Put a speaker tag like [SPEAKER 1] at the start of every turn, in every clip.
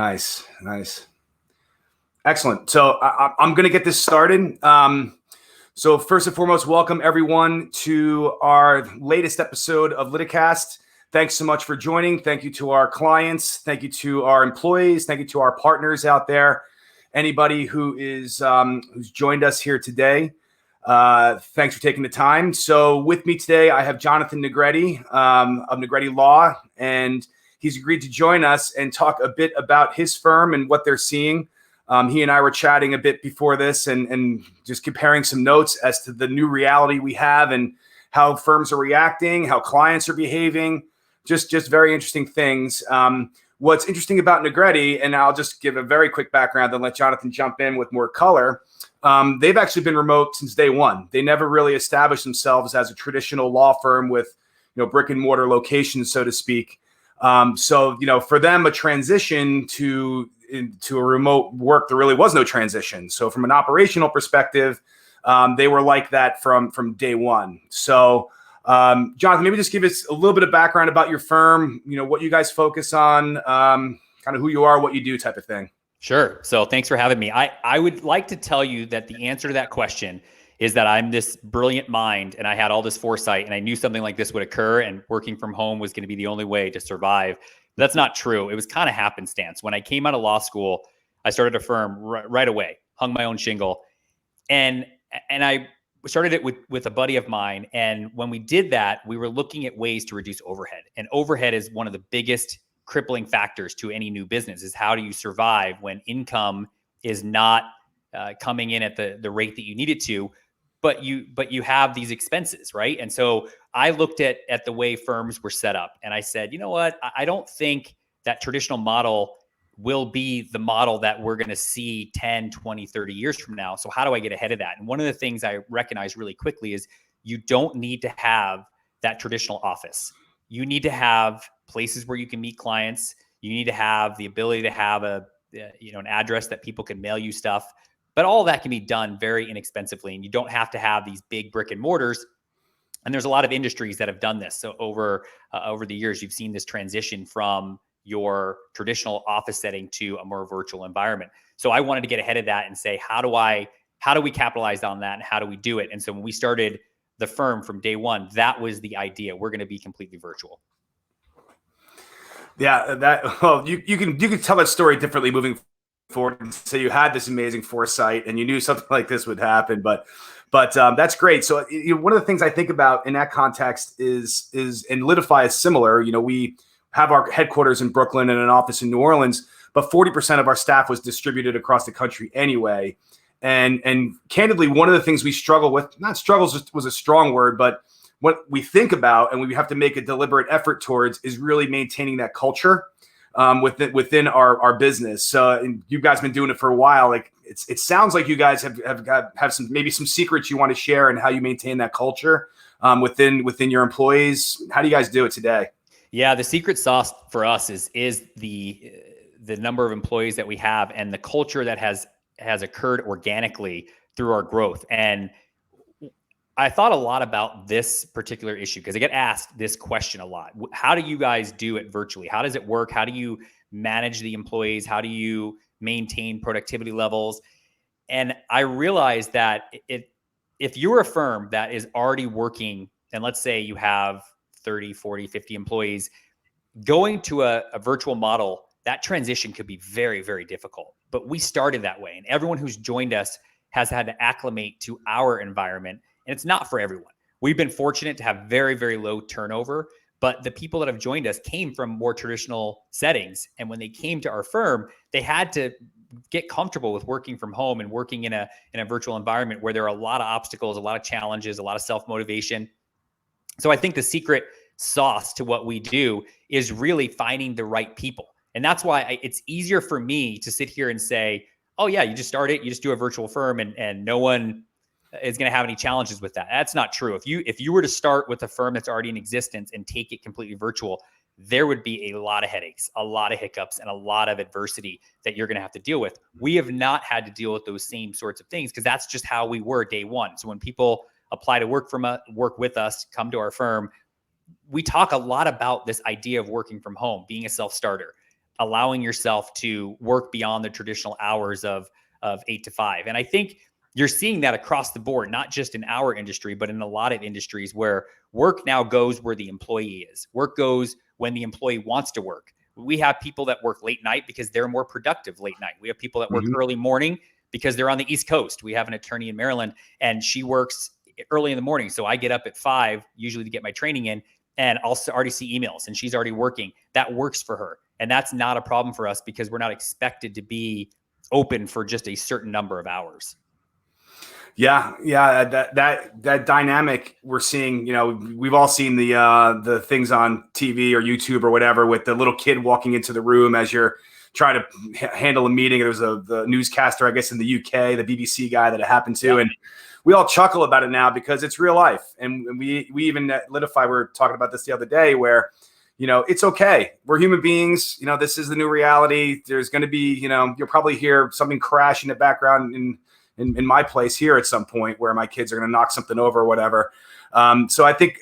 [SPEAKER 1] Nice, nice. Excellent. So I'm going to get this started. So first and foremost, welcome everyone to our latest episode of LitiCast. Thanks so much for joining. Thank you to our clients. Thank you to our employees. Thank you to our partners out there. Anybody who is who's joined us here today. Thanks for taking the time. So with me today, I have Jonathan Negretti of Negretti Law, and he's agreed to join us and talk a bit about his firm and what they're seeing. He and I were chatting a bit before this and just comparing some notes as to the new reality we have and how firms are reacting, how clients are behaving, just very interesting things. What's interesting about Negretti, and I'll just give a very quick background and let Jonathan jump in with more color. They've actually been remote since day one. They never really established themselves as a traditional law firm with, brick and mortar locations, so to speak. So, for them, a transition to a remote work, there really was no transition. So from an operational perspective, they were like that from day one. So, Jonathan, maybe just give us a little bit of background about your firm, what you guys focus on, kind of who you are, what you do type of thing.
[SPEAKER 2] Sure. So thanks for having me. I would like to tell you that the answer to that question is that I'm this brilliant mind and I had all this foresight and I knew something like this would occur and working from home was going to be the only way to survive. But that's not true. It was kind of happenstance. When I came out of law school, I started a firm right away, hung my own shingle. And I started it with a buddy of mine. And when we did that, we were looking at ways to reduce overhead. And overhead is one of the biggest crippling factors to any new business. Is how do you survive when income is not coming in at the rate that you need it to, but you have these expenses, right? And so I looked at the way firms were set up and I said, you know what? I don't think that traditional model will be the model that we're going to see 10, 20, 30 years from now. So how do I get ahead of that? And one of the things I recognized really quickly is you don't need to have that traditional office. You need to have places where you can meet clients. You need to have the ability to have an address that people can mail you stuff. But all of that can be done very inexpensively, and you don't have to have these big brick and mortars. And there's a lot of industries that have done this. So over the years, you've seen this transition from your traditional office setting to a more virtual environment. So I wanted to get ahead of that and say, how do we capitalize on that, and how do we do it? And so when we started the firm from day one, that was the idea. We're going to be completely virtual.
[SPEAKER 1] Yeah, you can tell that story differently moving forward and say you had this amazing foresight and you knew something like this would happen, but that's great. So one of the things I think about in that context is and Litify is similar. We have our headquarters in Brooklyn and an office in New Orleans, but 40% of our staff was distributed across the country anyway. And candidly, one of the things we struggle with, not struggles was a strong word, but what we think about and we have to make a deliberate effort towards is really maintaining that culture within our business. So you guys have been doing it for a while. Like it sounds like you guys have some secrets you want to share and how you maintain that culture within your employees. How do you guys do it today?
[SPEAKER 2] Yeah, the secret sauce for us is the number of employees that we have and the culture that has occurred organically through our growth. And I thought a lot about this particular issue because I get asked this question a lot. How do you guys do it virtually? How does it work? How do you manage the employees? How do you maintain productivity levels? And I realized that if you're a firm that is already working, and let's say you have 30, 40, 50 employees, going to a virtual model, that transition could be very, very difficult. But we started that way. And everyone who's joined us has had to acclimate to our environment. And it's not for everyone. We've been fortunate to have very, very low turnover, but the people that have joined us came from more traditional settings. And when they came to our firm, they had to get comfortable with working from home and working in a virtual environment where there are a lot of obstacles, a lot of challenges, a lot of self-motivation. So I think the secret sauce to what we do is really finding the right people. And that's why it's easier for me to sit here and say, oh yeah, you just start it, you just do a virtual firm and no one is going to have any challenges with that. That's not true. If you were to start with a firm that's already in existence and take it completely virtual, there would be a lot of headaches, a lot of hiccups, and a lot of adversity that you're going to have to deal with. We have not had to deal with those same sorts of things because that's just how we were day one. So when people apply to work with us, come to our firm, we talk a lot about this idea of working from home, being a self-starter. allowing yourself to work beyond the traditional hours of 8 to 5. And I think you're seeing that across the board, not just in our industry, but in a lot of industries where work now goes where the employee is. Work goes when the employee wants to work. We have people that work late night because they're more productive late night. We have people that work early morning because they're on the East Coast. We have an attorney in Maryland and she works early in the morning. So I get up at 5 usually to get my training in, and I'll already see emails and she's already working. That works for her. And that's not a problem for us because we're not expected to be open for just a certain number of hours.
[SPEAKER 1] Yeah. That dynamic we're seeing, we've all seen the things on TV or YouTube or whatever with the little kid walking into the room as you're trying to handle a meeting. There was the newscaster, I guess, in the UK, the BBC guy that it happened to. And we all chuckle about it now because it's real life. And we even at LitiFi, we were talking about this the other day where, it's okay. We're human beings. This is the new reality. There's going to be, you'll probably hear something crash in the background in my place here at some point where my kids are going to knock something over or whatever. So I think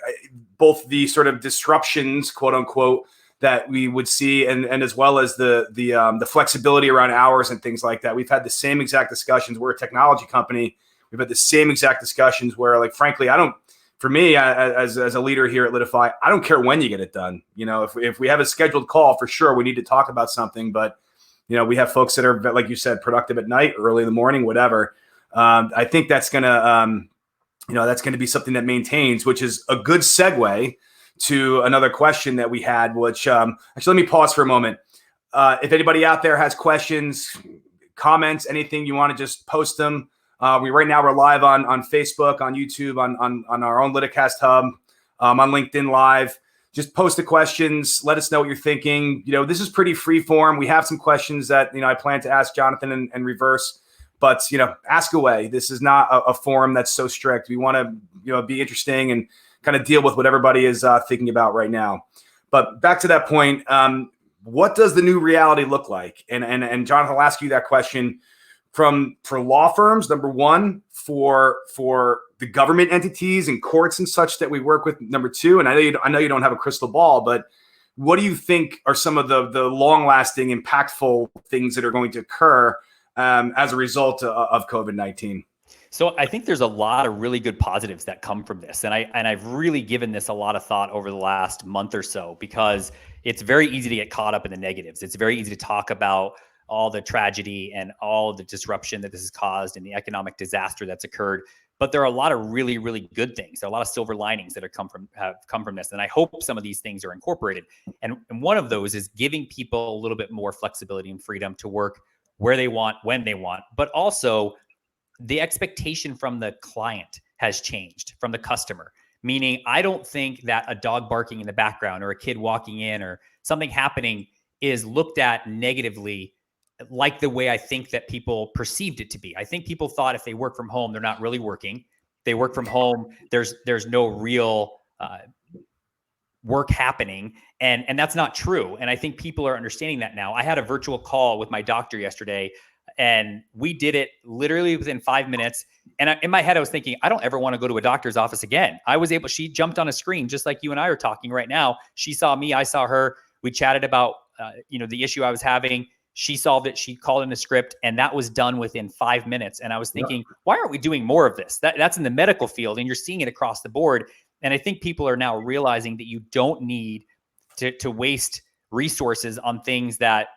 [SPEAKER 1] both the sort of disruptions, quote unquote, that we would see, and as well as the flexibility around hours and things like that. We've had the same exact discussions. We're a technology company. We've had the same exact discussions where, like, frankly, for me as a leader here at LitiFi, I don't care when you get it done. If we have a scheduled call, for sure, we need to talk about something. But, we have folks that are, like you said, productive at night, early in the morning, whatever. I think that's going to be something that maintains, which is a good segue to another question that we had, which actually, let me pause for a moment. If anybody out there has questions, comments, anything, you want to just post them. Right now we're live on Facebook, on YouTube, on our own LitiCast hub, on LinkedIn Live. Just post the questions. Let us know what you're thinking. This is pretty free form. We have some questions that, I plan to ask Jonathan and reverse, but, ask away. This is not a forum that's so strict. We want to, be interesting and kind of deal with what everybody is thinking about right now. But back to that point, what does the new reality look like? And Jonathan, I'll ask you that question for law firms, number one, for the government entities and courts and such that we work with, number two. And I know you don't have a crystal ball, but what do you think are some of the long-lasting, impactful things that are going to occur as a result of COVID-19?
[SPEAKER 2] So I think there's a lot of really good positives that come from this. And I've really given this a lot of thought over the last month or so, because it's very easy to get caught up in the negatives. It's very easy to talk about all the tragedy and all the disruption that this has caused and the economic disaster that's occurred. But there are a lot of really, really good things. There are a lot of silver linings that have come from this. And I hope some of these things are incorporated. And one of those is giving people a little bit more flexibility and freedom to work where they want, when they want, but also the expectation from the client has changed, from the customer. Meaning, I don't think that a dog barking in the background or a kid walking in or something happening is looked at negatively like the way I think that people perceived it to be. I think people thought if they work from home, they're not really working. They work from home, there's no real work happening. And that's not true. And I think people are understanding that now. I had a virtual call with my doctor yesterday, and we did it literally within 5 minutes. And in my head, I was thinking, I don't ever want to go to a doctor's office again. She jumped on a screen just like you and I are talking right now. She saw me, I saw her. We chatted about, the issue I was having. She solved it. She called in a script, and that was done within 5 minutes. And I was thinking, why aren't we doing more of this? That's in the medical field, and you're seeing it across the board. And I think people are now realizing that you don't need to waste resources on things that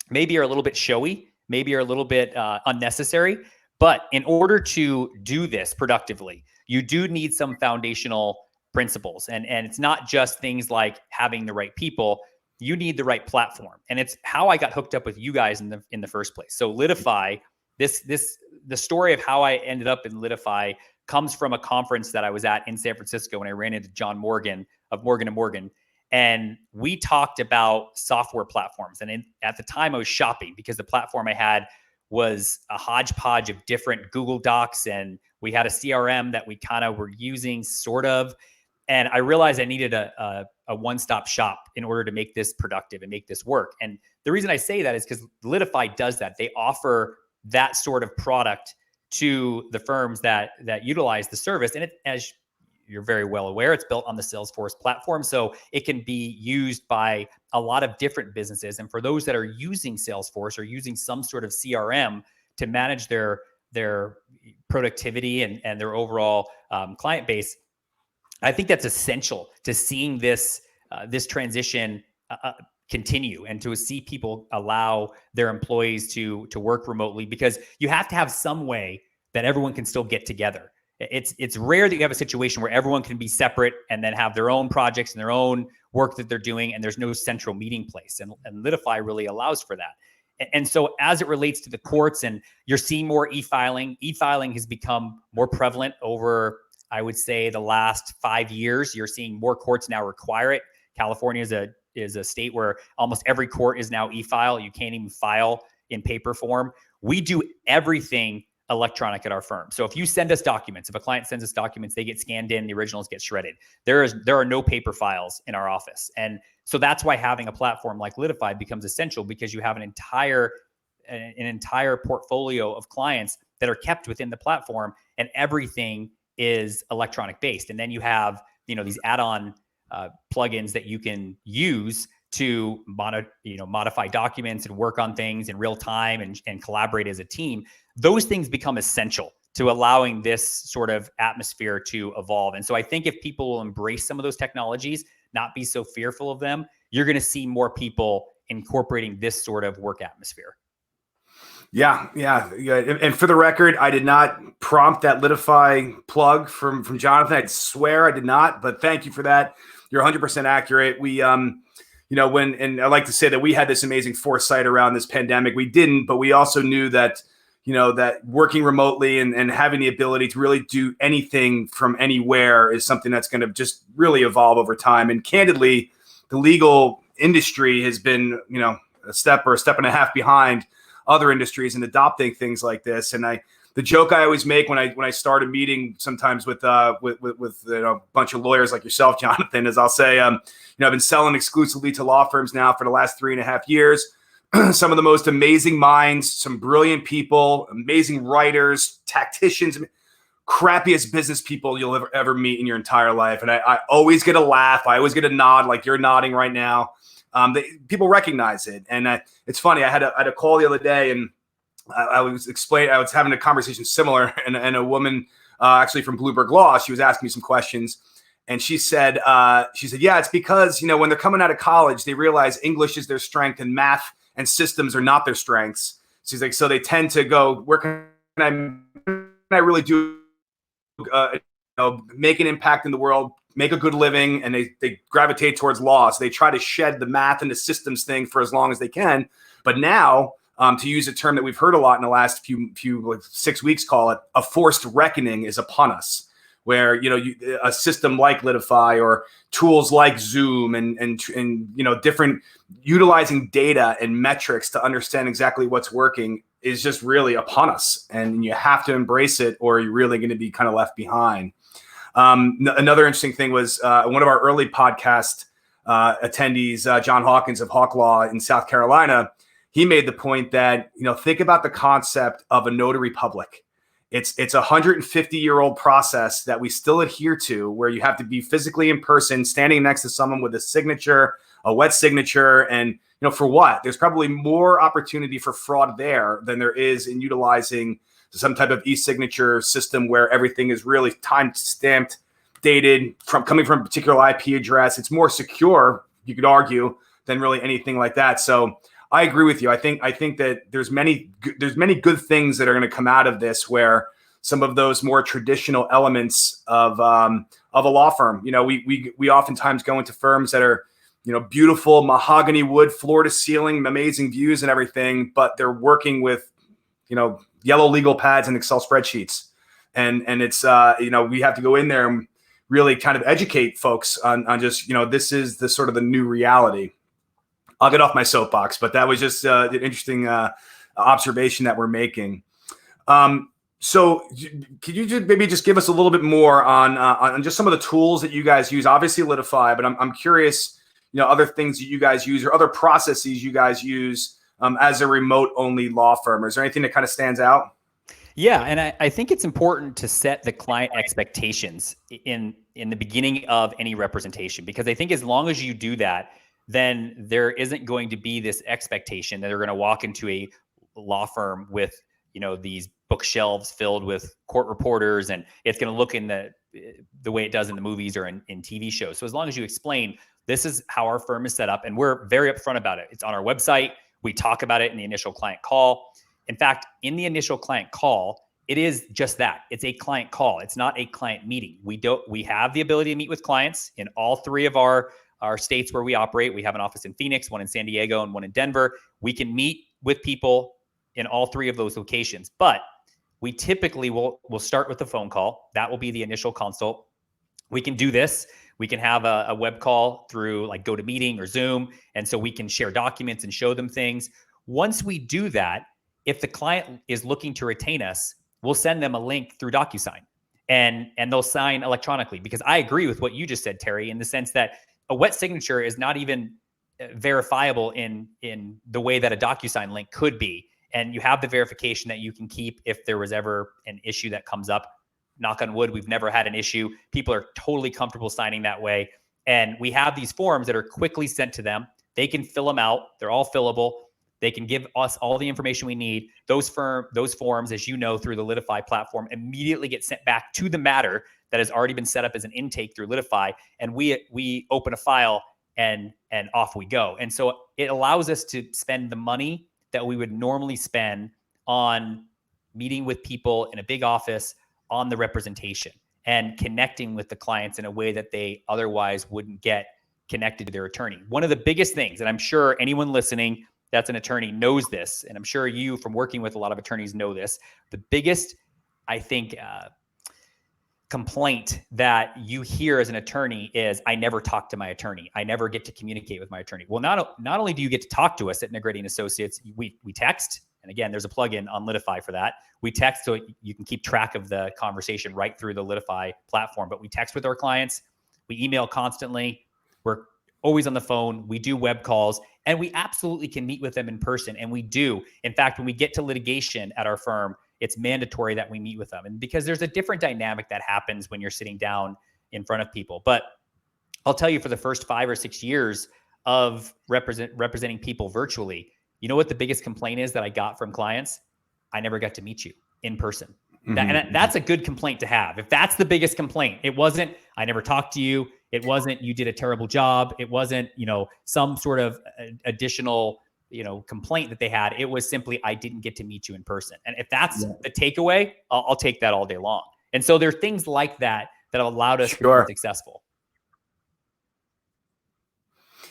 [SPEAKER 2] maybe are a little bit showy, maybe are a little bit unnecessary. But in order to do this productively, you do need some foundational principles. And it's not just things like having the right people. You need the right platform. And it's how I got hooked up with you guys in the first place. So LitiFi, the story of how I ended up in LitiFi comes from a conference that I was at in San Francisco when I ran into John Morgan of Morgan & Morgan. And we talked about software platforms. And at the time I was shopping because the platform I had was a hodgepodge of different Google Docs. And we had a CRM that we kind of were using sort of. And I realized I needed a one-stop shop in order to make this productive and make this work. And the reason I say that is because LitiFi does that. They offer that sort of product to the firms that utilize the service. And as you're very well aware, it's built on the Salesforce platform. So it can be used by a lot of different businesses. And for those that are using Salesforce or using some sort of CRM to manage their productivity and their overall client base, I think that's essential to seeing this transition continue, and to see people allow their employees to work remotely, because you have to have some way that everyone can still get together. It's rare that you have a situation where everyone can be separate and then have their own projects and their own work that they're doing, and there's no central meeting place. And LitiFi really allows for that. And so as it relates to the courts, and you're seeing more e-filing has become more prevalent over, I would say, the last 5 years. You're seeing more courts now require it. California is a state where almost every court is now e-file. You can't even file in paper form. We do everything electronic at our firm. So if you send us documents, if a client sends us documents, they get scanned in, the originals get shredded. There are no paper files in our office. And so that's why having a platform like LitiFi becomes essential, because you have an entire portfolio of clients that are kept within the platform, and everything is electronic based. And then you have, these add-on plugins that you can use to modify documents and work on things in real time and collaborate as a team. Those things become essential to allowing this sort of atmosphere to evolve. And so I think if people will embrace some of those technologies, not be so fearful of them, you're going to see more people incorporating this sort of work atmosphere.
[SPEAKER 1] Yeah. And for the record, I did not prompt that LitiFi plug from Jonathan. I swear I did not, but thank you for that. You're 100% accurate. We, and I like to say that we had this amazing foresight around this pandemic. We didn't, but we also knew that, that working remotely and having the ability to really do anything from anywhere is something that's going to just really evolve over time. And candidly, the legal industry has been, a step and a half behind other industries in adopting things like this. And the joke I always make when I start a meeting sometimes with a bunch of lawyers like yourself, Jonathan, is I'll say, I've been selling exclusively to law firms now for the last 3.5 years. Some of the most amazing minds, some brilliant people, amazing writers, tacticians, crappiest business people you'll ever meet in your entire life. And I always get a laugh. I always get a nod, like you're nodding right now. People recognize it. And it's funny. I had a call the other day, and I was having a conversation similar, and a woman actually from Bloomberg Law, she was asking me some questions, and she said, yeah, it's because, when they're coming out of college, they realize English is their strength and math and systems are not their strengths. She's like, so they tend to go, where can I really do, make an impact in the world, make a good living, and they gravitate towards law. So they try to shed the math and the systems thing for as long as they can. But now, to use a term that we've heard a lot in the last few 6 weeks, call it, a forced reckoning is upon us, where a system like LitiFi or tools like Zoom and different utilizing data and metrics to understand exactly what's working is just really upon us, and you have to embrace it, or you're really going to be kind of left behind. Another interesting thing was one of our early podcast attendees, John Hawkins of Hawk Law in South Carolina. He made the point that, think about the concept of a notary public. It's a 150-year-old process that we still adhere to, where you have to be physically in person, standing next to someone with a signature, a wet signature. And, for what? There's probably more opportunity for fraud there than there is in utilizing some type of e-signature system where everything is really time-stamped, dated, coming from a particular IP address. It's more secure, you could argue, than really anything like that. So I agree with you. I think that there's many good things that are going to come out of this, where some of those more traditional elements of a law firm, we oftentimes go into firms that are, beautiful mahogany wood, floor to ceiling, amazing views and everything, but they're working with, yellow legal pads and Excel spreadsheets. And it's, we have to go in there and really kind of educate folks on just, this is the sort of the new reality. I'll get off my soapbox, but that was just an interesting observation that we're making. So could you just give us a little bit more on just some of the tools that you guys use? Obviously LitiFi, but I'm curious, other things that you guys use or other processes you guys use as a remote only law firm. Is there anything that kind of stands out?
[SPEAKER 2] Yeah, and I think it's important to set the client expectations in in the beginning of any representation, because I think as long as you do that, then there isn't going to be this expectation that they're going to walk into a law firm with, these bookshelves filled with court reporters, and it's going to look in the way it does in the movies or in TV shows. So as long as you explain, this is how our firm is set up, and we're very upfront about it. It's on our website. We talk about it in the initial client call. In fact, in the initial client call, it is just that. It's a client call. It's not a client meeting. We have the ability to meet with clients in all three of our states where we operate. We have an office in Phoenix, one in San Diego, and one in Denver. We can meet with people in all three of those locations, but we typically will start with a phone call. That will be the initial consult. We can do this. We can have a web call through like GoToMeeting or Zoom. And so we can share documents and show them things. Once we do that, if the client is looking to retain us, we'll send them a link through DocuSign and they'll sign electronically, because I agree with what you just said, Terry, in the sense that a wet signature is not even verifiable in the way that a DocuSign link could be. And you have the verification that you can keep if there was ever an issue that comes up. Knock on wood, we've never had an issue. People are totally comfortable signing that way. And we have these forms that are quickly sent to them. They can fill them out. They're all fillable. They can give us all the information we need. Those forms, as you know, through the LitiFi platform, immediately get sent back to the matter that has already been set up as an intake through LitiFi. And we open a file and off we go. And so it allows us to spend the money that we would normally spend on meeting with people in a big office on the representation and connecting with the clients in a way that they otherwise wouldn't get connected to their attorney. One of the biggest things, and I'm sure anyone listening that's an attorney knows this, and I'm sure you from working with a lot of attorneys know this, the biggest, I think, complaint that you hear as an attorney is, I never talk to my attorney. I never get to communicate with my attorney. Well, not only do you get to talk to us at Negretti Associates, we text. And again, there's a plugin on LitiFi for that. We text so you can keep track of the conversation right through the LitiFi platform. But we text with our clients. We email constantly. We're always on the phone. We do web calls. And we absolutely can meet with them in person. And we do. In fact, when we get to litigation at our firm, it's mandatory that we meet with them. And because there's a different dynamic that happens when you're sitting down in front of people. But I'll tell you, for the first 5 or 6 years of representing people virtually, you know what the biggest complaint is that I got from clients? I never got to meet you in person. Mm-hmm. And that's a good complaint to have. If that's the biggest complaint, it wasn't, I never talked to you. It wasn't, you did a terrible job. It wasn't, some sort of additional, complaint that they had. It was simply, I didn't get to meet you in person. And if that's the takeaway, I'll take that all day long. And so there are things like that that have allowed us to be successful.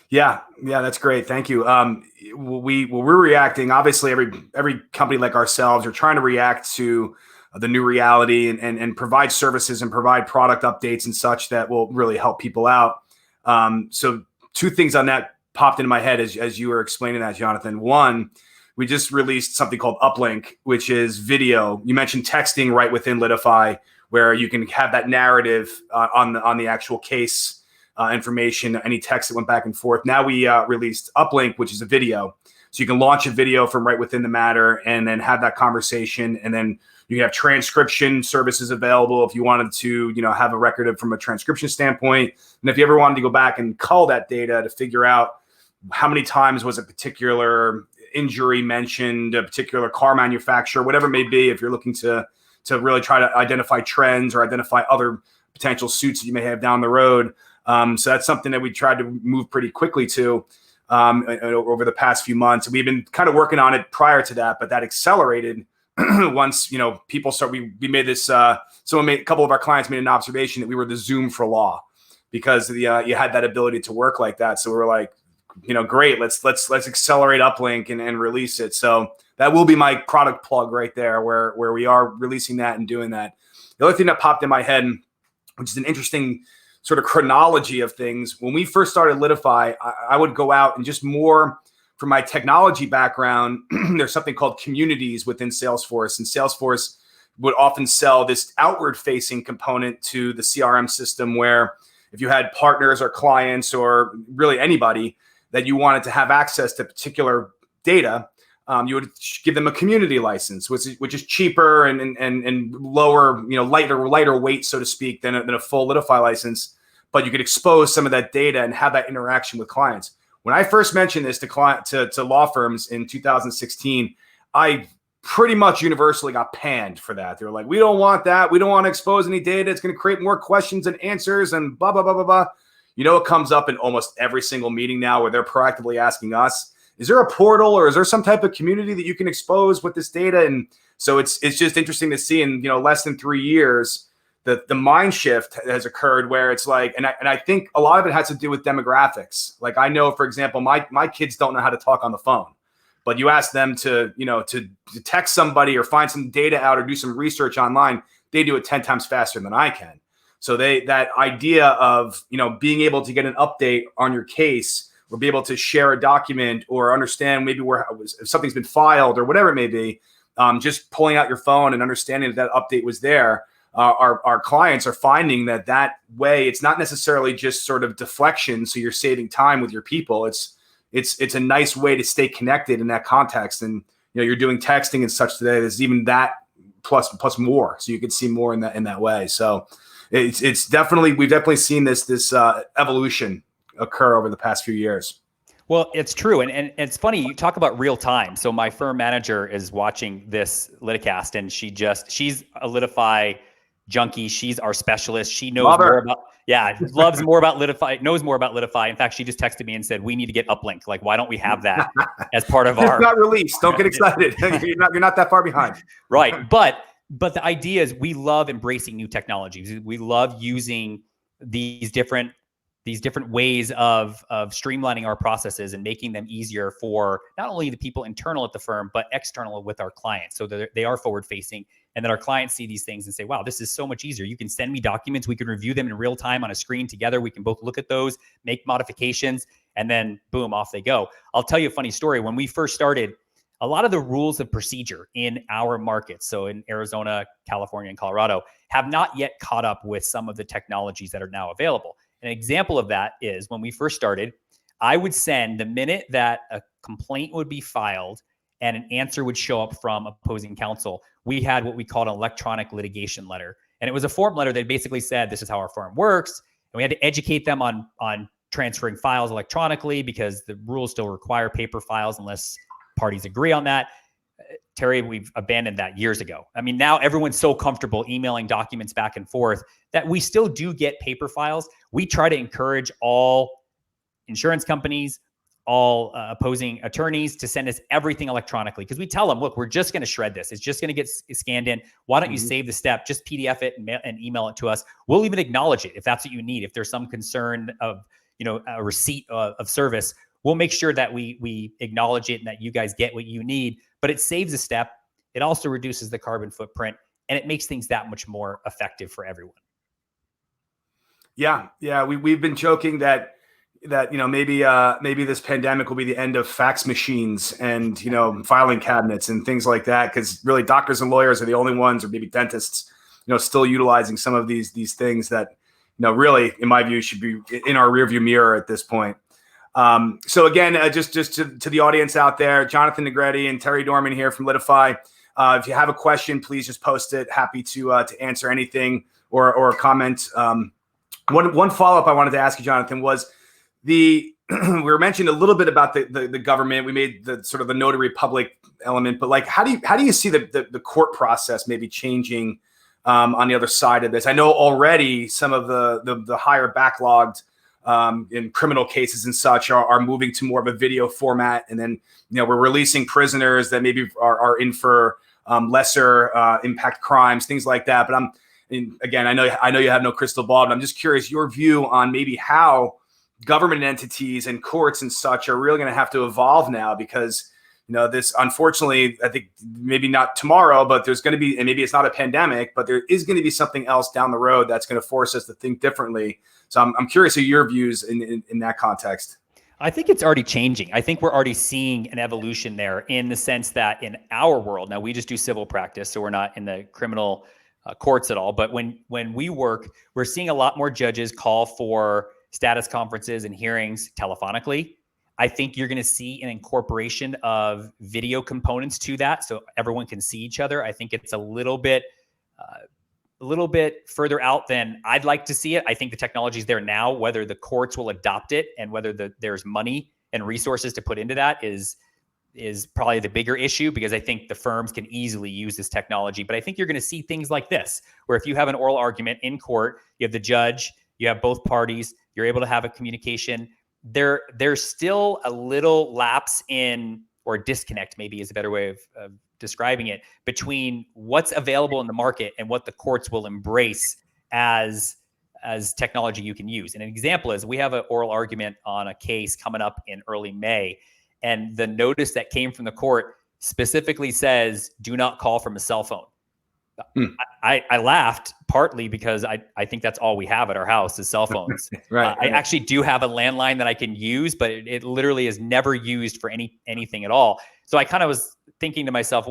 [SPEAKER 1] Yeah, that's great. Thank you. We're reacting. Obviously, every company like ourselves are trying to react to the new reality and provide services and provide product updates and such that will really help people out. So two things on that popped into my head as you were explaining that, Jonathan. One, we just released something called Uplink, which is video. You mentioned texting right within LitiFi, where you can have that narrative on the actual case information, any text that went back and forth. Now we released Uplink, which is a video. So you can launch a video from right within the matter and then have that conversation. And then you can have transcription services available if you wanted to, have a record from a transcription standpoint. And if you ever wanted to go back and cull that data to figure out how many times was a particular injury mentioned, a particular car manufacturer, whatever it may be, if you're looking to really try to identify trends or identify other potential suits that you may have down the road. So that's something that we tried to move pretty quickly to over the past few months. We've been kind of working on it prior to that, but that accelerated once, people start, we made this, a couple of our clients made an observation that we were the Zoom for law because you had that ability to work like that. So we were like, great, let's accelerate Uplink and release it. So that will be my product plug right there where we are releasing that and doing that. The other thing that popped in my head, which is an interesting sort of chronology of things. When we first started LitiFi, I would go out and just more from my technology background, there's something called communities within Salesforce, and Salesforce would often sell this outward facing component to the CRM system where if you had partners or clients or really anybody that you wanted to have access to particular data, You would give them a community license, which is cheaper and lower, lighter weight, so to speak, than a full Litify license. But you could expose some of that data and have that interaction with clients. When I first mentioned this to law firms in 2016, I pretty much universally got panned for that. They were like, "We don't want that. We don't want to expose any data. It's going to create more questions and answers and blah, blah, blah, blah, blah." It comes up in almost every single meeting now where they're proactively asking us, is there a portal or is there some type of community that you can expose with this data? And so it's just interesting to see in, less than 3 years, the mind shift has occurred where it's like, and I think a lot of it has to do with demographics. Like I know, for example, my kids don't know how to talk on the phone, but you ask them to text somebody or find some data out or do some research online, they do it 10 times faster than I can. So that idea of, being able to get an update on your case or be able to share a document or understand maybe if something's been filed or whatever it may be, just pulling out your phone and understanding that update was there. Our clients are finding that way, it's not necessarily just sort of deflection. So you're saving time with your people. It's a nice way to stay connected in that context. And, you're doing texting and such today. There's even that plus more. So you can see more in that way. So we've definitely seen this evolution occur over the past few years.
[SPEAKER 2] Well, it's true. And it's funny, you talk about real time. So my firm manager is watching this LitiCast and she's a Litify junkie. She's our specialist. She knows loves more about Litify, knows more about Litify. In fact, she just texted me and said, we need to get Uplink. Like, why don't we have that as part of our...
[SPEAKER 1] It's not released. Don't get excited. You're not that far behind.
[SPEAKER 2] Right. But the idea is we love embracing new technologies. We love using these different ways of streamlining our processes and making them easier for not only the people internal at the firm, but external with our clients. So that they are forward facing and that our clients see these things and say, wow, this is so much easier. You can send me documents. We can review them in real time on a screen together. We can both look at those, make modifications, and then boom, off they go. I'll tell you a funny story. When we first started, a lot of the rules of procedure in our markets, so in Arizona, California, and Colorado, have not yet caught up with some of the technologies that are now available. An example of that is when we first started, I would send the minute that a complaint would be filed and an answer would show up from opposing counsel, we had what we called an electronic litigation letter. And it was a form letter that basically said, this is how our firm works. And we had to educate them on transferring files electronically because the rules still require paper files unless parties agree on that. Terry, we've abandoned that years ago. I mean, now everyone's so comfortable emailing documents back and forth that we still do get paper files. We try to encourage all insurance companies, all opposing attorneys to send us everything electronically because we tell them, look, we're just going to shred this. It's just going to get scanned in. Why don't you save the step, just PDF it and email it to us. We'll even acknowledge it if that's what you need. If there's some concern of, a receipt of service, we'll make sure that we acknowledge it and that you guys get what you need. But it saves a step. It also reduces the carbon footprint and it makes things that much more effective for everyone.
[SPEAKER 1] Yeah. We've been joking that maybe this pandemic will be the end of fax machines and filing cabinets and things like that, because really doctors and lawyers are the only ones, or maybe dentists, still utilizing some of these things that really, in my view, should be in our rearview mirror at this point. So again, just to the audience out there, Jonathan Negretti and Terry Dorman here from Litify. If you have a question, please just post it. Happy to answer anything or comment. One follow-up I wanted to ask you, Jonathan, was we were mentioning a little bit about the government. We made the sort of the notary public element, but like, how do you see the court process maybe changing on the other side of this? I know already some of the higher backlogged in criminal cases and such are moving to more of a video format, and then we're releasing prisoners that maybe are in for lesser impact crimes, things like that. But again, I know you have no crystal ball, but I'm just curious your view on maybe how government entities and courts and such are really going to have to evolve now, because this, unfortunately, I think maybe not tomorrow, but there's going to be, and maybe it's not a pandemic, but there is going to be something else down the road that's going to force us to think differently. So I'm curious of your views in that context.
[SPEAKER 2] I think it's already changing. I think we're already seeing an evolution there, in the sense that in our world, now we just do civil practice, so we're not in the criminal courts at all. But when we work, we're seeing a lot more judges call for status conferences and hearings telephonically. I think you're going to see an incorporation of video components to that, so everyone can see each other. I think it's a little bit further out than I'd like to see it. I think the technology is there now. Whether the courts will adopt it and whether there's money and resources to put into that is probably the bigger issue, because I think the firms can easily use this technology. But I think you're going to see things like this, where if you have an oral argument in court, you have the judge, you have both parties, you're able to have a communication. There's still a little lapse in, or disconnect maybe is a better way of describing it, between what's available in the market and what the courts will embrace as technology you can use. And an example is, we have an oral argument on a case coming up in early May, and the notice that came from the court specifically says, do not call from a cell phone. I laughed, partly because I think that's all we have at our house is cell phones.
[SPEAKER 1] Right.
[SPEAKER 2] I actually do have a landline that I can use, but it literally is never used for anything at all. So I kind of was thinking to myself,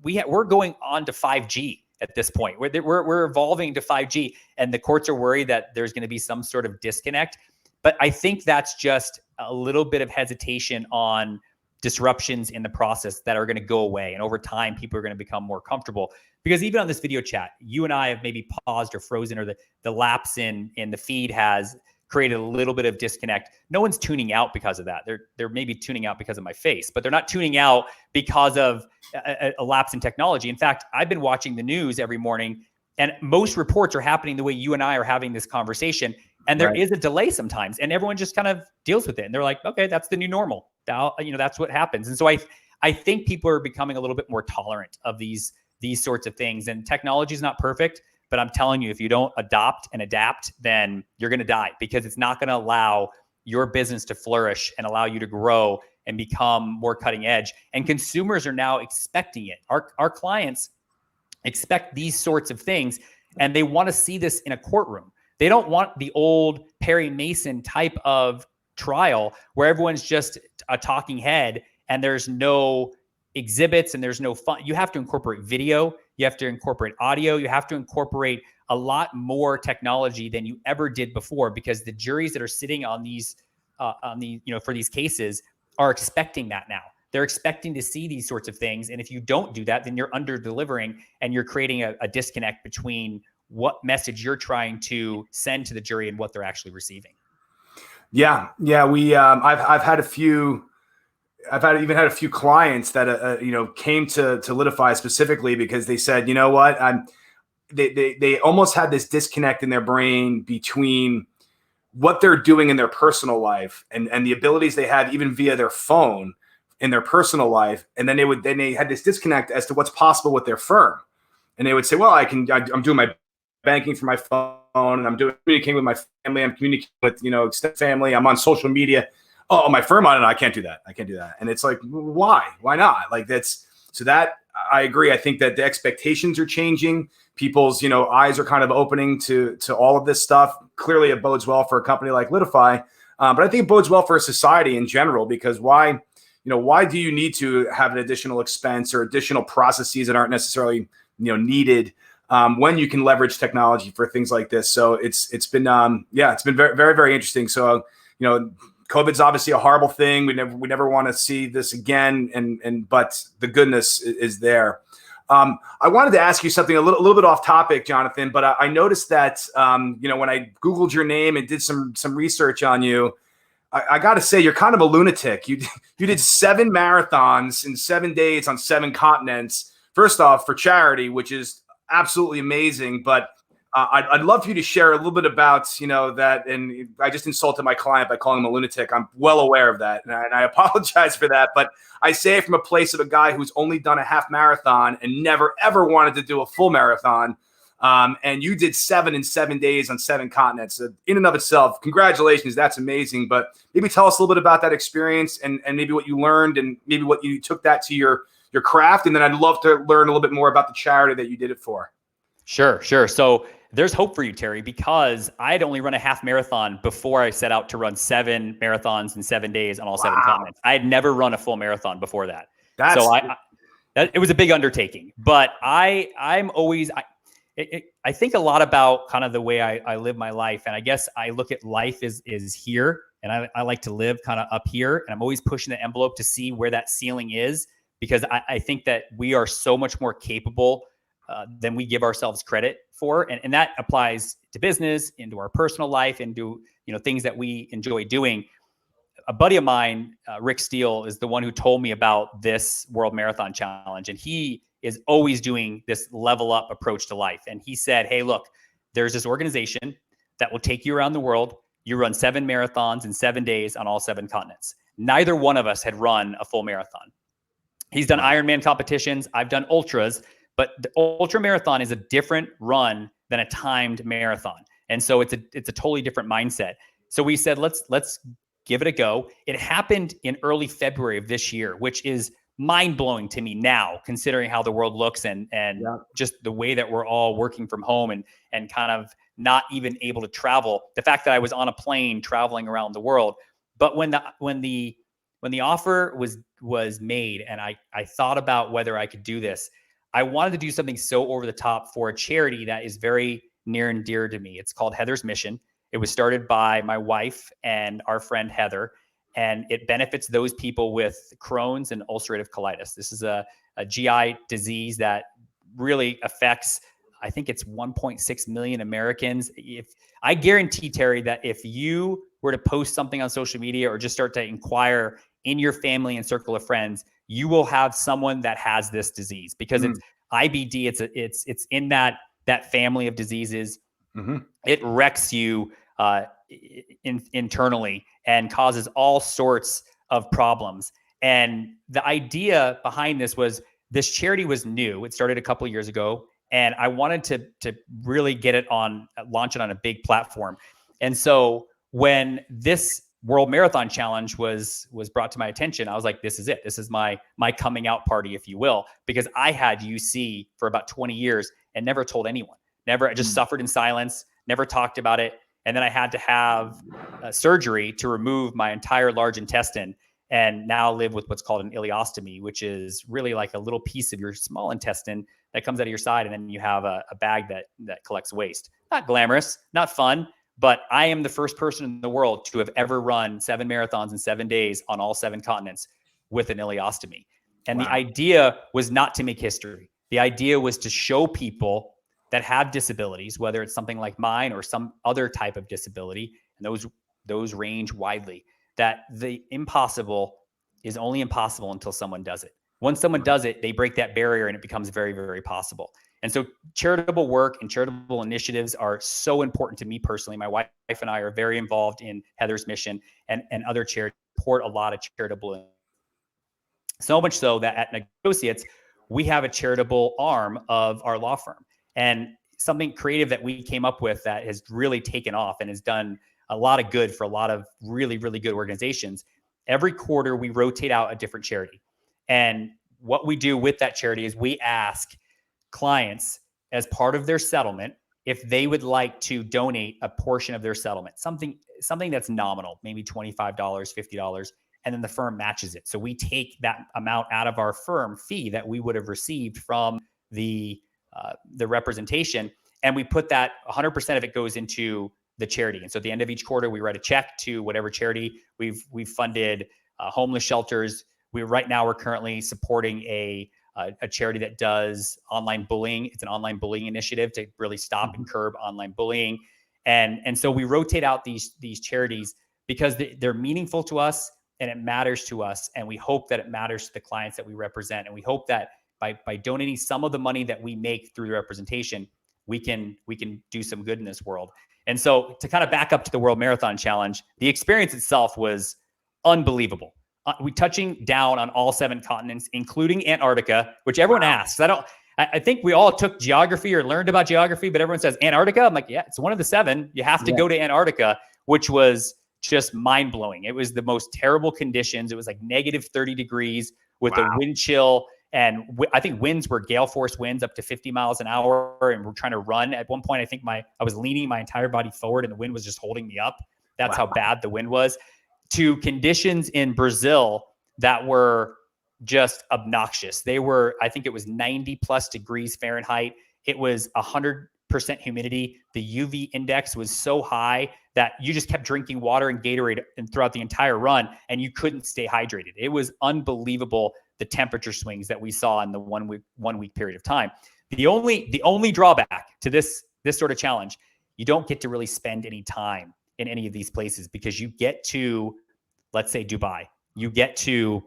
[SPEAKER 2] we're going on to 5G at this point. We're evolving to 5G, and the courts are worried that there's going to be some sort of disconnect. But I think that's just a little bit of hesitation on disruptions in the process that are going to go away. And over time, people are going to become more comfortable. Because even on this video chat, you and I have maybe paused or frozen, or the lapse in the feed has created a little bit of disconnect. No one's tuning out because of that. They're maybe tuning out because of my face, but they're not tuning out because of a lapse in technology. In fact, I've been watching the news every morning, and most reports are happening the way you and I are having this conversation. And there is a delay sometimes, and everyone just kind of deals with it. And they're like, okay, that's the new normal. That's what happens. And so I think people are becoming a little bit more tolerant of these sorts of things. And technology is not perfect, but I'm telling you, if you don't adopt and adapt, then you're going to die, because it's not going to allow your business to flourish and allow you to grow and become more cutting edge. And consumers are now expecting it. Our clients expect these sorts of things, and they want to see this in a courtroom. They don't want the old Perry Mason type of trial where everyone's just a talking head and there's no exhibits and there's no fun. You have to incorporate video. You have to incorporate audio. You have to incorporate a lot more technology than you ever did before, because the juries that are sitting on these, for these cases are expecting that now. They're expecting to see these sorts of things. And if you don't do that, then you're under delivering and you're creating a disconnect between what message you're trying to send to the jury and what they're actually receiving. Yeah.
[SPEAKER 1] We, I've had a few clients that, came to LitiFi specifically because they said, you know what, they almost had this disconnect in their brain between what they're doing in their personal life and the abilities they have even via their phone in their personal life. And then they had this disconnect as to what's possible with their firm. And they would say, well, I'm doing my banking from my phone, and I'm communicating with my family. I'm communicating with, extended family. I'm on social media. Oh, my firm, I can't do that. And it's like, why? Why not? So that I agree. I think that the expectations are changing. People's, eyes are kind of opening to all of this stuff. Clearly it bodes well for a company like LitiFi. But I think it bodes well for a society in general, because why do you need to have an additional expense or additional processes that aren't necessarily, needed when you can leverage technology for things like this? So it's been very, very, very interesting. So, COVID's obviously a horrible thing. We never want to see this again. But the goodness is there. I wanted to ask you something a little bit off topic, Jonathan, but I noticed that, when I Googled your name and did some research on you, I got to say, you're kind of a lunatic. You did 7 marathons in 7 days on 7 continents. First off, for charity, which is absolutely amazing. But I'd love for you to share a little bit about, that. And I just insulted my client by calling him a lunatic. I'm well aware of that. And I apologize for that. But I say it from a place of a guy who's only done a half marathon and never, ever wanted to do a full marathon. And you did 7 in 7 days on 7 continents. So in and of itself, congratulations. That's amazing. But maybe tell us a little bit about that experience and maybe what you learned and maybe what you took that to your craft. And then I'd love to learn a little bit more about the charity that you did it for.
[SPEAKER 2] Sure. So there's hope for you, Terry, because I had only run a half marathon before I set out to run 7 marathons in 7 days on all 7 continents. I had never run a full marathon before that. It was a big undertaking, but I think a lot about kind of the way I live my life. And I guess I look at life is here And I like to live kind of up here, and I'm always pushing the envelope to see where that ceiling is, because I think that we are so much more capable than we give ourselves credit for. And that applies to business, into our personal life, into, things that we enjoy doing. A buddy of mine, Rick Steele, is the one who told me about this World Marathon Challenge. And he is always doing this level up approach to life. And he said, hey, look, there's this organization that will take you around the world. You run 7 marathons in 7 days on all 7 continents. Neither one of us had run a full marathon. He's done Ironman competitions. I've done ultras, but the ultra marathon is a different run than a timed marathon. And so it's a totally different mindset. So we said, let's give it a go. It happened in early February of this year, which is mind-blowing to me now, considering how the world looks and just the way that we're all working from home and kind of not even able to travel. The fact that I was on a plane traveling around the world. But when the offer was made and I thought about whether I could do this, I wanted to do something so over the top for a charity that is very near and dear to me. It's called Heather's Mission. It was started by my wife and our friend Heather, and it benefits those people with Crohn's and ulcerative colitis. This is a GI disease that really affects, I think it's 1.6 million Americans. If I guarantee, Terry, that if you were to post something on social media or just start to inquire in your family and circle of friends, you will have someone that has this disease, because it's IBD. It's in that family of diseases. Mm-hmm. It wrecks you internally and causes all sorts of problems. And the idea behind this was, this charity was new. It started a couple of years ago, and I wanted to really launch it on a big platform. And so when this World Marathon Challenge was brought to my attention, I was like, this is it. This is my coming out party, if you will, because I had UC for about 20 years and never told anyone. I just suffered in silence, never talked about it. And then I had to have surgery to remove my entire large intestine, and now live with what's called an ileostomy, which is really like a little piece of your small intestine that comes out of your side. And then you have a bag that collects waste. Not glamorous, not fun, but I am the first person in the world to have ever run 7 marathons in 7 days on all 7 continents with an ileostomy. And the idea was not to make history. The idea was to show people that have disabilities, whether it's something like mine or some other type of disability, and those range widely, that the impossible is only impossible until someone does it. Once someone does it, they break that barrier and it becomes very, very possible. And so charitable work and charitable initiatives are so important to me personally. My wife and I are very involved in Heather's Mission and other charities, support a lot of charitable. So much so that at Negretti Associates, we have a charitable arm of our law firm. And something creative that we came up with that has really taken off and has done a lot of good for a lot of really, really good organizations. Every quarter, we rotate out a different charity. And what we do with that charity is we ask clients, as part of their settlement, if they would like to donate a portion of their settlement, something that's nominal, maybe $25, $50, and then the firm matches it. So we take that amount out of our firm fee that we would have received from the representation, and we put that 100% of it goes into the charity. And so at the end of each quarter, we write a check to whatever charity. We've funded homeless shelters. We're currently supporting a charity that does online bullying. It's an online bullying initiative to really stop and curb online bullying. And so we rotate out these charities because they're meaningful to us and it matters to us. And we hope that it matters to the clients that we represent. And we hope that by donating some of the money that we make through the representation, we can do some good in this world. And so to kind of back up to the World Marathon Challenge, the experience itself was unbelievable. We touching down on all 7 continents, including Antarctica, which everyone asks. I think we all took geography or learned about geography, but everyone says Antarctica. I'm like, yeah, it's one of the 7. You have to go to Antarctica, which was just mind blowing. It was the most terrible conditions. It was like negative 30 degrees with a wind chill. And I think winds were gale force winds up to 50 miles an hour. And we're trying to run. At one point, I think I was leaning my entire body forward and the wind was just holding me up. That's how bad the wind was. To conditions in Brazil that were just obnoxious. They were, I think it was 90 plus degrees Fahrenheit. It was 100 humidity. The UV index was so high that you just kept drinking water and Gatorade and throughout the entire run, and you couldn't stay hydrated. It was unbelievable, the temperature swings that we saw in the 1 week period of time. The only drawback to this sort of challenge, you don't get to really spend any time in any of these places, because you get to, let's say, Dubai, you get to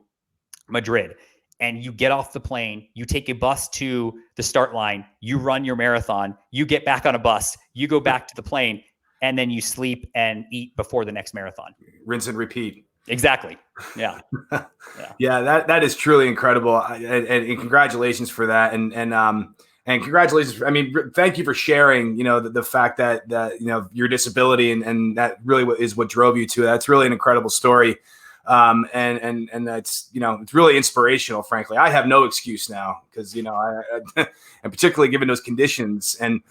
[SPEAKER 2] Madrid, and you get off the plane, you take a bus to the start line, you run your marathon, you get back on a bus, you go back to the plane, and then you sleep and eat before the next marathon.
[SPEAKER 1] Rinse and repeat.
[SPEAKER 2] Exactly. Yeah.
[SPEAKER 1] Yeah, that is truly incredible. And congratulations for that. And congratulations. I mean, thank you for sharing, the fact that your disability and that really is what drove you to it. That's really an incredible story. And that's, it's really inspirational, frankly. I have no excuse now because, I and particularly given those conditions. And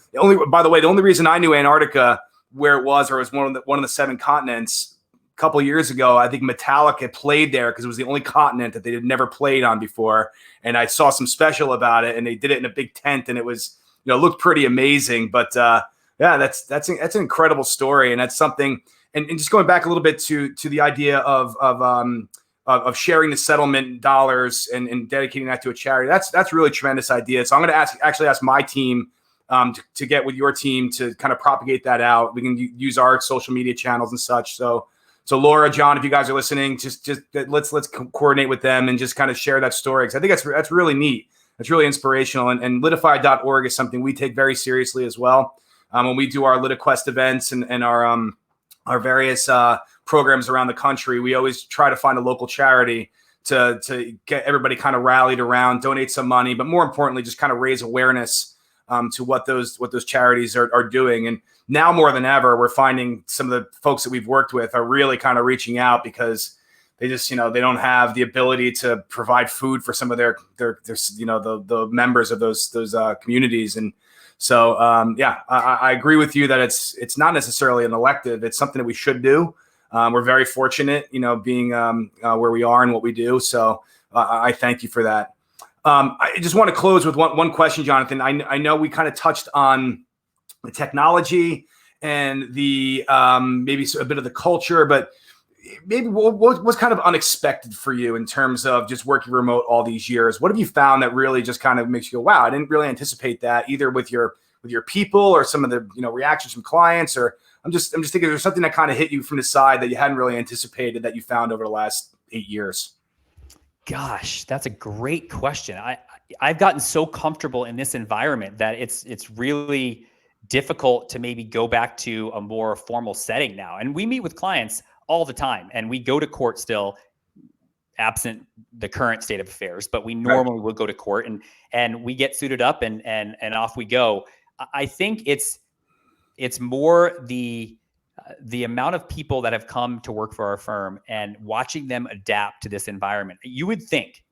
[SPEAKER 1] by the way, the only reason I knew Antarctica where it was, or it was one of the 7 continents a couple of years ago, I think Metallica played there because it was the only continent that they had never played on before. And I saw some special about it, and they did it in a big tent, and it was, looked pretty amazing. But yeah, that's an incredible story. And that's something, and just going back a little bit to the idea of sharing the settlement dollars and dedicating that to a charity. That's really a tremendous idea. So I'm going to actually ask my team to get with your team to kind of propagate that out. We can use our social media channels and such. So Laura, John, if you guys are listening, just let's coordinate with them and just kind of share that story, because I think that's really neat. That's really inspirational. And litify.org is something we take very seriously as well. When we do our LitiQuest events and our various programs around the country, we always try to find a local charity to get everybody kind of rallied around, donate some money, but more importantly, just kind of raise awareness to what those charities are doing. And now more than ever, we're finding some of the folks that we've worked with are really kind of reaching out because they just, they don't have the ability to provide food for some of their the members of those communities. And so, yeah, I agree with you that it's not necessarily an elective. It's something that we should do. We're very fortunate, being where we are and what we do. So I thank you for that. I just want to close with one question, Jonathan. I know we kind of touched on the technology and the maybe a bit of the culture, but maybe what's kind of unexpected for you in terms of just working remote all these years? What have you found that really just kind of makes you go, wow, I didn't really anticipate that, either with your people or some of the reactions from clients? Or I'm just thinking, there's something that kind of hit you from the side that you hadn't really anticipated that you found over the last 8 years?
[SPEAKER 2] Gosh, that's a great question. I've gotten so comfortable in this environment that it's really difficult to maybe go back to a more formal setting now. And we meet with clients all the time, and we go to court still, absent the current state of affairs, but we normally will go to court and we get suited up and off we go. I think it's more the amount of people that have come to work for our firm and watching them adapt to this environment. You would think,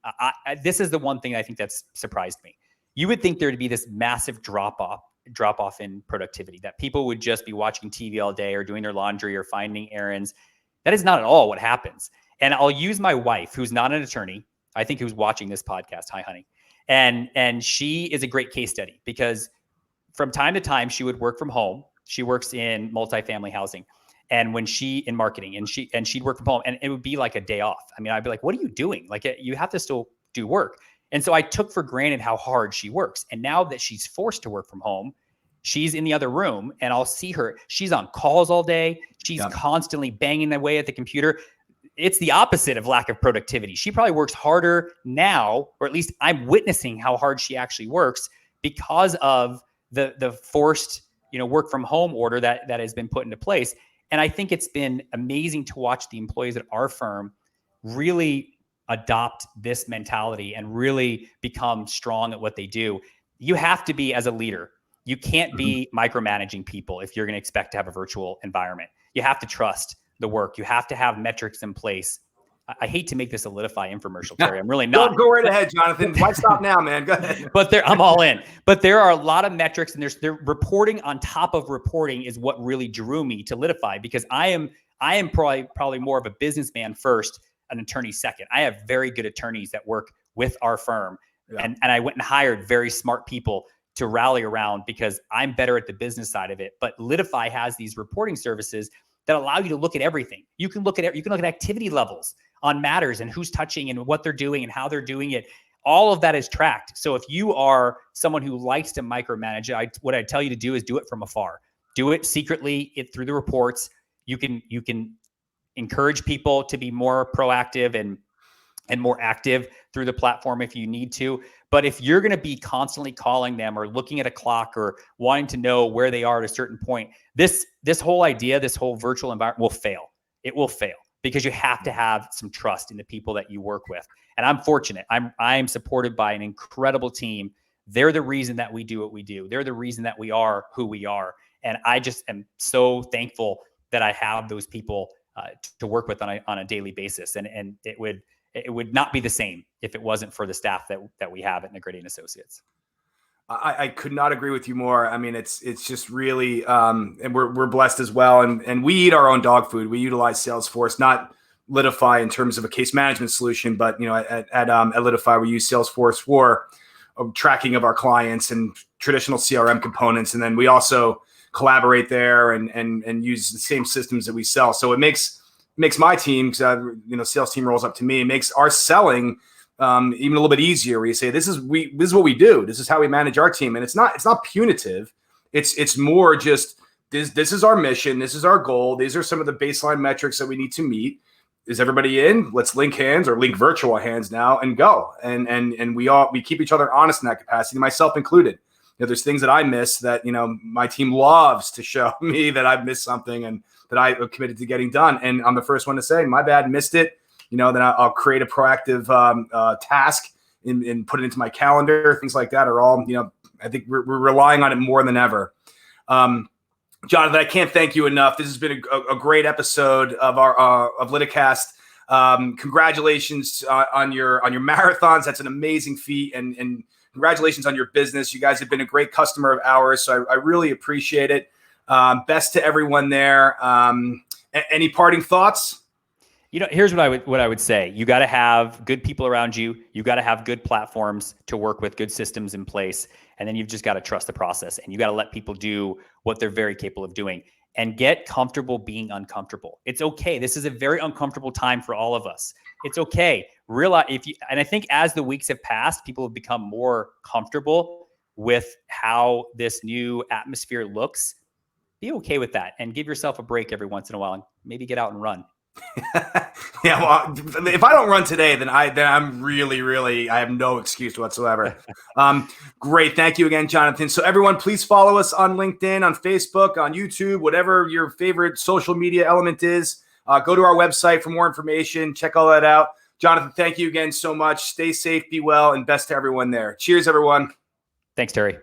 [SPEAKER 2] this is the one thing I think that's surprised me. You would think there'd be this massive drop off in productivity, that people would just be watching TV all day or doing their laundry or finding errands. That is not at all what happens. And I'll use my wife, who's not an attorney, I think, who's watching this podcast. Hi, honey. And she is a great case study, because from time to time she would work from home. She works in multifamily housing, and in marketing, and she'd work from home, and it would be like a day off. I mean, I'd be like, what are you doing? Like, you have to still do work. And so I took for granted how hard she works. And now that she's forced to work from home, she's in the other room, and I'll see her. She's on calls all day. She's constantly banging away at the computer. It's the opposite of lack of productivity. She probably works harder now, or at least I'm witnessing how hard she actually works because of the forced work from home order that has been put into place. And I think it's been amazing to watch the employees at our firm really adopt this mentality and really become strong at what they do. You have to be, as a leader, you can't be micromanaging people if you're going to expect to have a virtual environment. You have to trust the work. You have to have metrics in place. I hate to make this a Litify infomercial, Terry. I'm really not.
[SPEAKER 1] Go right ahead, Jonathan. Why stop now, man? Go ahead.
[SPEAKER 2] But I'm all in. But there are a lot of metrics, and there's reporting on top of reporting is what really drew me to Litify, because I am probably more of a businessman first, an attorney second. I have very good attorneys that work with our firm, and I went and hired very smart people to rally around because I'm better at the business side of it. But LitiFi has these reporting services that allow you to look at everything. You can look at activity levels on matters and who's touching and what they're doing and how they're doing it. All of that is tracked. So if you are someone who likes to micromanage it, what I tell you to do is do it from afar. Do it secretly through the reports. You can encourage people to be more proactive and more active through the platform if you need to. But if you're going to be constantly calling them or looking at a clock or wanting to know where they are at a certain point, this whole idea, this whole virtual environment will fail. It will fail because you have to have some trust in the people that you work with. And I'm fortunate. I'm supported by an incredible team. They're the reason that we do what we do. They're the reason that we are who we are. And I just am so thankful that I have those people to work with on a daily basis. And it would not be the same if it wasn't for the staff that we have at Negretti Associates.
[SPEAKER 1] I could not agree with you more. I mean, it's just really, and we're blessed as well. And we eat our own dog food. We utilize Salesforce, not LitiFi in terms of a case management solution, but at LitiFi, we use Salesforce for tracking of our clients and traditional CRM components. And then we also collaborate there and use the same systems that we sell. So it makes my team, sales team rolls up to me, it makes our selling even a little bit easier, where you say, this is what we do. This is how we manage our team. And it's not punitive. It's more just this is our mission. This is our goal. These are some of the baseline metrics that we need to meet. Is everybody in? Let's link hands or link virtual hands now and go. And we keep each other honest in that capacity, myself included. There's things that I miss that, my team loves to show me that I've missed something and that I am committed to getting done. And I'm the first one to say, my bad, missed it. Then I'll create a proactive task and put it into my calendar. Things like that are all, I think we're relying on it more than ever. Jonathan, I can't thank you enough. This has been a great episode of of LitiCast. Congratulations on your marathons. That's an amazing feat. And congratulations on your business. You guys have been a great customer of ours, so I really appreciate it. Best to everyone there. Any parting thoughts?
[SPEAKER 2] Here's what I would say. You got to have good people around you. You got to have good platforms to work with, good systems in place. And then you've just got to trust the process, and you got to let people do what they're very capable of doing and get comfortable being uncomfortable. It's okay. This is a very uncomfortable time for all of us. It's okay. Realize and I think as the weeks have passed, people have become more comfortable with how this new atmosphere looks. Be okay with that and give yourself a break every once in a while and maybe get out and run.
[SPEAKER 1] Yeah, well, if I don't run today, then I'm really, I have no excuse whatsoever. Great. Thank you again, Jonathan. So everyone, please follow us on LinkedIn, on Facebook, on YouTube, whatever your favorite social media element is. Go to our website for more information. Check all that out. Jonathan, thank you again so much. Stay safe, be well, and best to everyone there. Cheers, everyone.
[SPEAKER 2] Thanks, Terry.